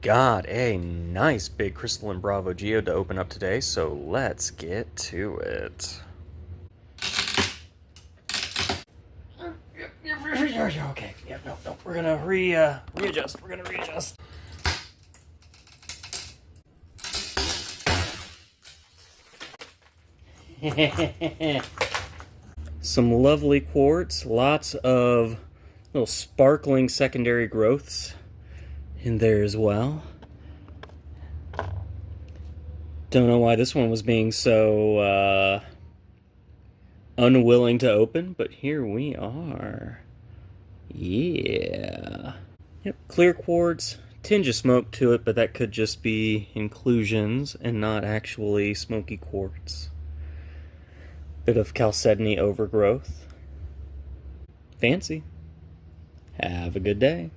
got a nice big Crystalline Bravo geode to open up today, so let's get to it. Okay, yeah, no, we're gonna readjust. We're gonna readjust. Some lovely quartz, lots of little sparkling secondary growths in there as well. Don't know why this one was being so unwilling to open, but here we are. Yeah. Yep, clear quartz, tinge of smoke to it, but that could just be inclusions and not actually smoky quartz. Bit of chalcedony overgrowth. Fancy. Have a good day.